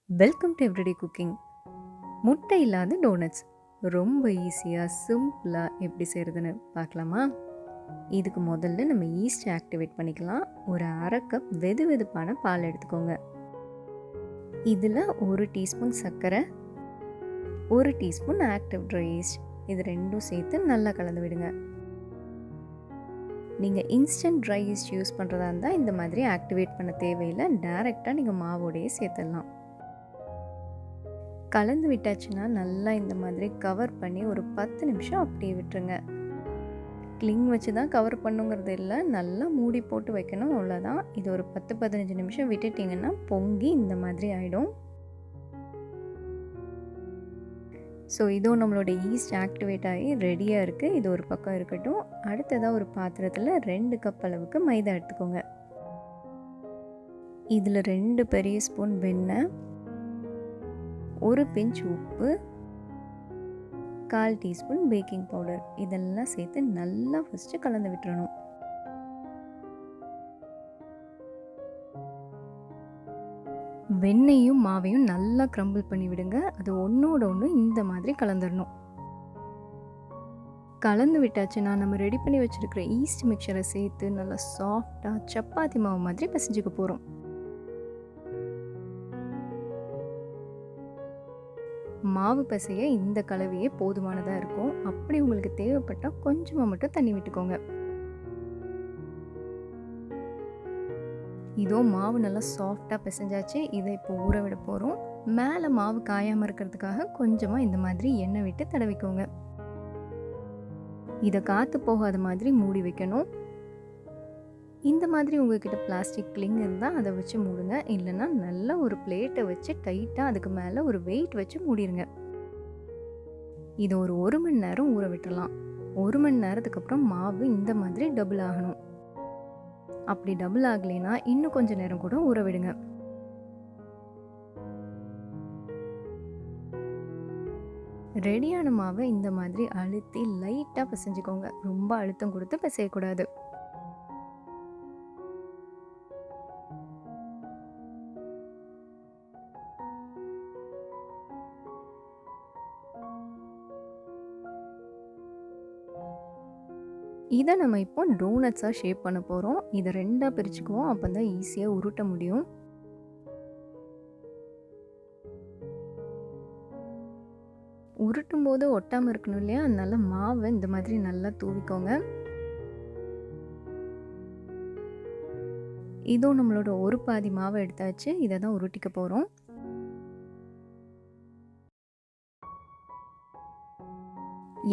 Welcome to everyday cooking. முட்டை இல்லாத doughnuts ரொம்ப ஈஸியாக சிம்பிளாக எப்படி செய்கிறதுன்னு பார்க்கலாமா? இதுக்கு முதல்ல நம்ம ஈஸ்ட் ஆக்டிவேட் பண்ணிக்கலாம். ஒரு அரை கப் வெது வெதுப்பான பால் எடுத்துக்கோங்க. இதில் 1 டீஸ்பூன் சர்க்கரை, 1 டீஸ்பூன் ஆக்டிவ் ட்ரை ஈஸ்ட், இது ரெண்டும் சேர்த்து நல்லா கலந்து விடுங்க. நீங்கள் இன்ஸ்டன்ட் ட்ரை ஈஸ்ட் யூஸ் பண்ணுறதா இருந்தால் இந்த மாதிரி ஆக்டிவேட் பண்ண தேவையில்லை, டைரெக்டாக நீங்கள் மாவோடையே சேர்த்துடலாம். கலந்து விட்டாச்சுன்னா நல்லா இந்த மாதிரி கவர் பண்ணி ஒரு 10 நிமிஷம் அப்படியே விட்டுருங்க. கிளிங் வச்சு தான் கவர் பண்ணுங்கிறது இல்லை, நல்லா மூடி போட்டு வைக்கணும், அவ்வளோதான். இது ஒரு 10-15 நிமிஷம் விட்டுட்டிங்கன்னா பொங்கி இந்த மாதிரி ஆகிடும். ஸோ இதுவும் நம்மளோட ஈஸ்ட் ஆக்டிவேட் ஆகி ரெடியாக இருக்குது. இது ஒரு பக்கம் இருக்கட்டும். அடுத்ததாக ஒரு பாத்திரத்தில் 2 கப் அளவுக்கு மைதா எடுத்துக்கோங்க. இதில் 2 பெரிய ஸ்பூன் வெண்ணெய், 1 பிஞ்ச் உப்பு, 1/4 டீஸ்பூன் பேக்கிங் பவுடர், இதெல்லாம் சேர்த்து நல்லா ஃபஸ்ட்டு கலந்து விட்டுறணும். வெண்ணெயும் மாவையும் நல்லா க்ரம்பிள் பண்ணி விடுங்க. அது ஒன்றோட ஒன்று இந்த மாதிரி கலந்துடணும். கலந்து விட்டாச்சுன்னா நம்ம ரெடி பண்ணி வச்சுருக்கிற ஈஸ்ட் மிக்சரை சேர்த்து நல்லா சாஃப்டாக சப்பாத்தி மாவு மாதிரி பிசைஞ்சிக்க போகிறோம். மாவு பசைய இந்த கலவையே போதுமானதாக இருக்கும். அப்படி உங்களுக்கு தேவைப்பட்டால் கொஞ்சமாக மட்டும் தண்ணி விட்டுக்கோங்க. இதோ மாவு நல்லா சாஃப்டாக பிசைஞ்சாச்சு. இதை இப்போ ஊற விட போகிறோம். மேலே மாவு காயாமல் இருக்கிறதுக்காக கொஞ்சமாக இந்த மாதிரி எண்ணெய் விட்டு தடவிக்கோங்க. இதை காற்று போகாத மாதிரி மூடி வைக்கணும். இந்த மாதிரி உங்ககிட்ட பிளாஸ்டிக் கிளிங் இருந்தால் அதை வச்சு மூடுங்க. இல்லைன்னா நல்லா ஒரு பிளேட்டை வச்சு டைட்டாக அதுக்கு மேலே ஒரு வெயிட் வச்சு மூடிடுங்க. இதை ஒரு 1 மணி நேரம் ஊற விட்டுடலாம். 1 மணி நேரத்துக்கு அப்புறம் மாவு இந்த மாதிரி டபுள் ஆகணும். அப்படி டபுள் ஆகலைன்னா இன்னும் கொஞ்சம் நேரம் கூட ஊற விடுங்க. ரெடியான மாவை இந்த மாதிரி அழுத்தி லைட்டாக பிசைஞ்சுக்கோங்க. ரொம்ப அழுத்தம் கொடுத்து பிசையக்கூடாது. இதை நம்ம இப்போ டோனட்ஸாக ஷேப் பண்ண போகிறோம். இதை 2ஆக பிரிச்சுக்குவோம். அப்போ தான் ஈஸியாக உருட்ட முடியும். உருட்டும் போது ஒட்டாமல் இருக்கணும் இல்லையா? அதனால மாவை இந்த மாதிரி நல்லா தூவிக்கோங்க. இதுவும் நம்மளோட ஒரு பாதி மாவை எடுத்தாச்சு. இதை தான் உருட்டிக்க போகிறோம்.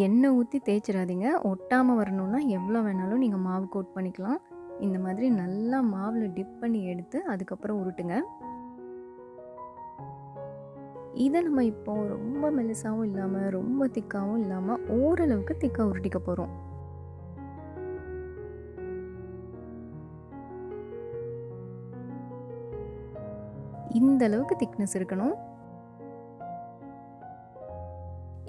எண்ணெய் ஊற்றி தேய்ச்சிடாதீங்க. ஒட்டாமல் வரணும்னா எவ்வளோ வேணாலும் நீங்கள் மாவு கோட் பண்ணிக்கலாம். இந்த மாதிரி நல்லா மாவில் டிப் பண்ணி எடுத்து அதுக்கப்புறம் உருட்டுங்க. இதை நம்ம இப்போ ரொம்ப மெலிசாகவும் இல்லாமல் ரொம்ப திக்காகவும் இல்லாமல் ஓரளவுக்கு திக்காக உருட்டிக்க போகிறோம். இந்த அளவுக்கு திக்னஸ் இருக்கணும்.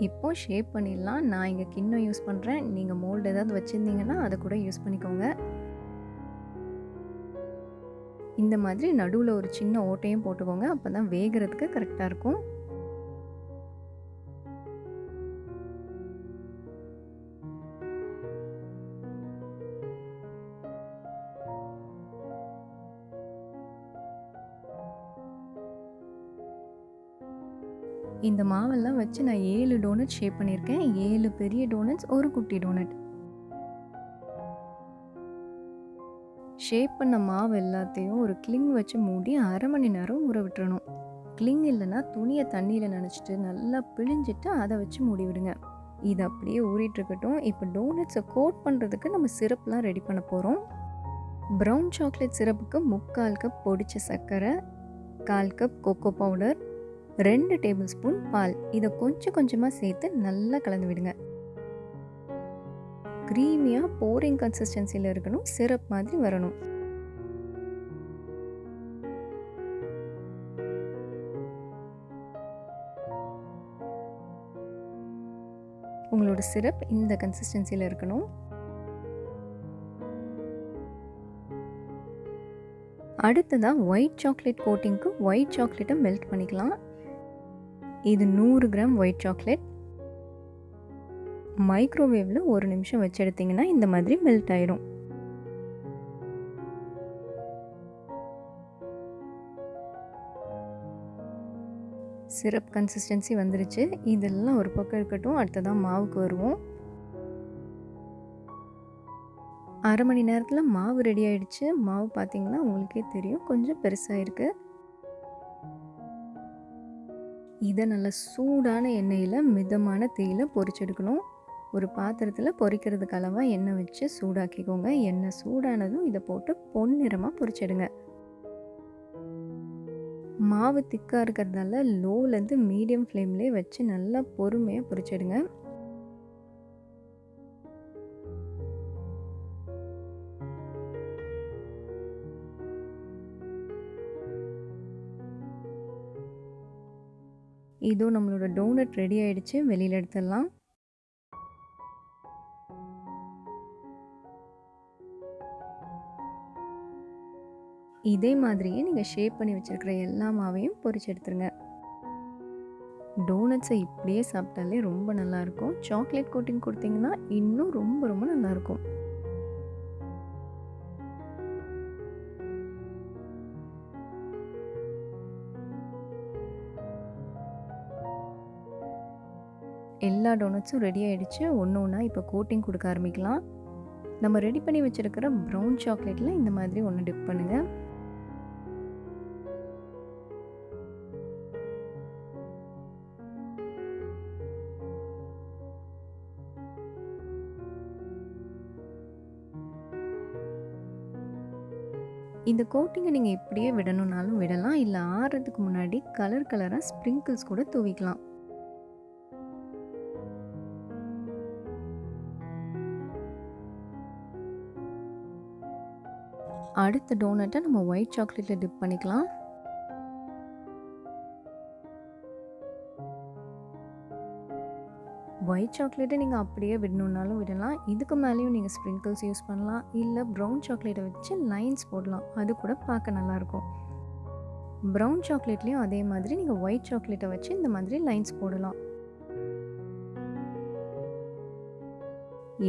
இப்போ ஷேப் பண்ணிடலாம். நான் இங்கே கிண்ணம் யூஸ் பண்ணுறேன். நீங்கள் மோல்டு ஏதாவது வச்சுருந்தீங்கன்னா அதை கூட யூஸ் பண்ணிக்கோங்க. இந்த மாதிரி நடுவில் ஒரு சின்ன ஓட்டையும் போட்டுக்கோங்க. அப்போ தான் வேகிறதுக்கு கரெக்டாக இருக்கும். இந்த மாவெல்லாம் வச்சு நான் 7 டோனட் ஷேப் பண்ணியிருக்கேன். 7 பெரிய டோனட்ஸ், ஒரு குட்டி டோனட். ஷேப் பண்ண மாவு எல்லாத்தையும் ஒரு கிளிங் வச்சு மூடி 1/2 மணி நேரம் ஊற விட்டுறணும். கிளிங் இல்லைன்னா துணியை தண்ணியில் நனைச்சிட்டு நல்லா பிழிஞ்சிட்டு அதை வச்சு மூடி விடுங்க. இது அப்படியே ஊறிட்டுருக்கட்டும். இப்போ டோனட்ஸை கோட் பண்ணுறதுக்கு நம்ம சிரப்லாம் ரெடி பண்ண போகிறோம். ப்ரௌன் சாக்லேட் சிரப்புக்கு 3/4 கப் பொடிச்ச சர்க்கரை, 1/4 cup cocoa powder, 2 tablespoon பால், இதை கொஞ்சம் கொஞ்சமாக சேர்த்து நல்லா கலந்து விடுங்க. க்ரீமியாக போரிங் கன்சிஸ்டன்சியில் இருக்கணும். சிரப் மாதிரி வரணும். உங்களோட சிரப் இந்த கன்சிஸ்டன்சியில் இருக்கணும். அடுத்ததாக ஒயிட் சாக்லேட் கோட்டிங்க்கு ஒயிட் சாக்லேட்டை மெல்ட் பண்ணிக்கலாம். இது 100 கிராம் ஒயிட் சாக்லேட். மைக்ரோவேவில் 1 நிமிஷம் வச்சு எடுத்திங்கன்னா இந்த மாதிரி மெல்ட் ஆயிடும். சிரப் கன்சிஸ்டன்சி வந்துருச்சு. இதெல்லாம் ஒரு பக்கம் இருக்கட்டும். அடுத்ததான் மாவுக்கு வருவோம். 1/2 மணி நேரத்தில் மாவு ரெடி ஆயிடுச்சு. மாவு பார்த்தீங்கன்னா உங்களுக்கே தெரியும், கொஞ்சம் பெருசாக இருக்குது. இதை நல்லா சூடான எண்ணெயில் மிதமான தீயில் பொரிச்செடுக்கணும். ஒரு பாத்திரத்தில் பொரிக்கிறதுக்கு அளவாக எண்ணெய் வச்சு சூடாக்கிக்கோங்க. எண்ணெய் சூடானதும் இதை போட்டு பொன்னிறமாக பொரிச்செடுங்க. மாவு திக்காக இருக்கிறதால லோலேருந்து மீடியம் ஃப்ளேம்லேயே வச்சு நல்லா பொறுமையாக பொரிச்செடுங்க. இதோ நம்மளோட டோனட் ரெடி ஆயிடுச்சு. வெளியில் எடுத்துடலாம். இதே மாதிரியே நீங்கள் ஷேப் பண்ணி வச்சுருக்கிற எல்லா மாவையும் பொரிச்சு எடுத்துருங்க. டோனட்ஸை இப்படியே சாப்பிட்டாலே ரொம்ப நல்லாயிருக்கும். சாக்லேட் கோட்டிங் கொடுத்தீங்கன்னா இன்னும் ரொம்ப ரொம்ப நல்லாயிருக்கும். எல்லா டோனட்ஸும் ரெடி ஆகிடுச்சு. ஒன்று ஒன்றா இப்போ கோட்டிங் கொடுக்க ஆரம்பிக்கலாம். நம்ம ரெடி பண்ணி வச்சுருக்கிற ப்ரௌன் சாக்லேட்டில் இந்த மாதிரி ஒன்று டிப் பண்ணுங்கள். இந்த கோட்டிங்கை நீங்கள் இப்படியே விடணுன்னாலும் விடலாம். இல்லை ஆறுறதுக்கு முன்னாடி கலர் கலராக ஸ்ப்ரிங்கிள்ஸ் கூட தூவிக்கலாம். அடுத்த டோனட்டை நம்ம ஒயிட் சாக்லேட்டில் டிப் பண்ணிக்கலாம். ஒயிட் சாக்லேட்டை நீங்கள் அப்படியே விடணுன்னாலும் விடலாம். இதுக்கு மேலேயும் நீங்கள் ஸ்ப்ரிங்கிள்ஸ் யூஸ் பண்ணலாம். இல்லை ப்ரௌன் சாக்லேட்டை வச்சு லைன்ஸ் போடலாம். அது கூட பார்க்க நல்லாயிருக்கும். ப்ரௌன் சாக்லேட்லேயும் அதே மாதிரி நீங்கள் ஒயிட் சாக்லேட்டை வச்சு இந்த மாதிரி லைன்ஸ் போடலாம்.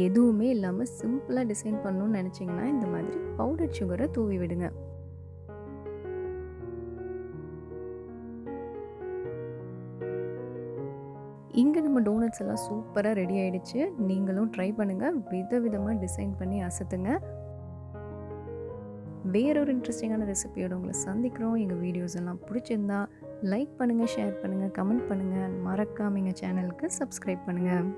எதுவுமே இல்லாமல் சிம்பிளாக டிசைன் பண்ணணும்னு நினச்சிங்கன்னா இந்த மாதிரி பவுடர் சுகரை தூவி விடுங்க. இங்கே நம்ம டோனட்ஸ் எல்லாம் சூப்பராக ரெடி ஆகிடுச்சு. நீங்களும் ட்ரை பண்ணுங்கள். விதவிதமாக டிசைன் பண்ணி அசத்துங்க. வேறொரு இன்ட்ரெஸ்டிங்கான ரெசிபியோடு உங்களை சந்திக்கிறோம். எங்கள் வீடியோஸ் எல்லாம் பிடிச்சிருந்தா லைக் பண்ணுங்கள், ஷேர் பண்ணுங்கள், கமெண்ட் பண்ணுங்கள். மறக்காம எங்கள் சேனலுக்கு சப்ஸ்கிரைப் பண்ணுங்கள்.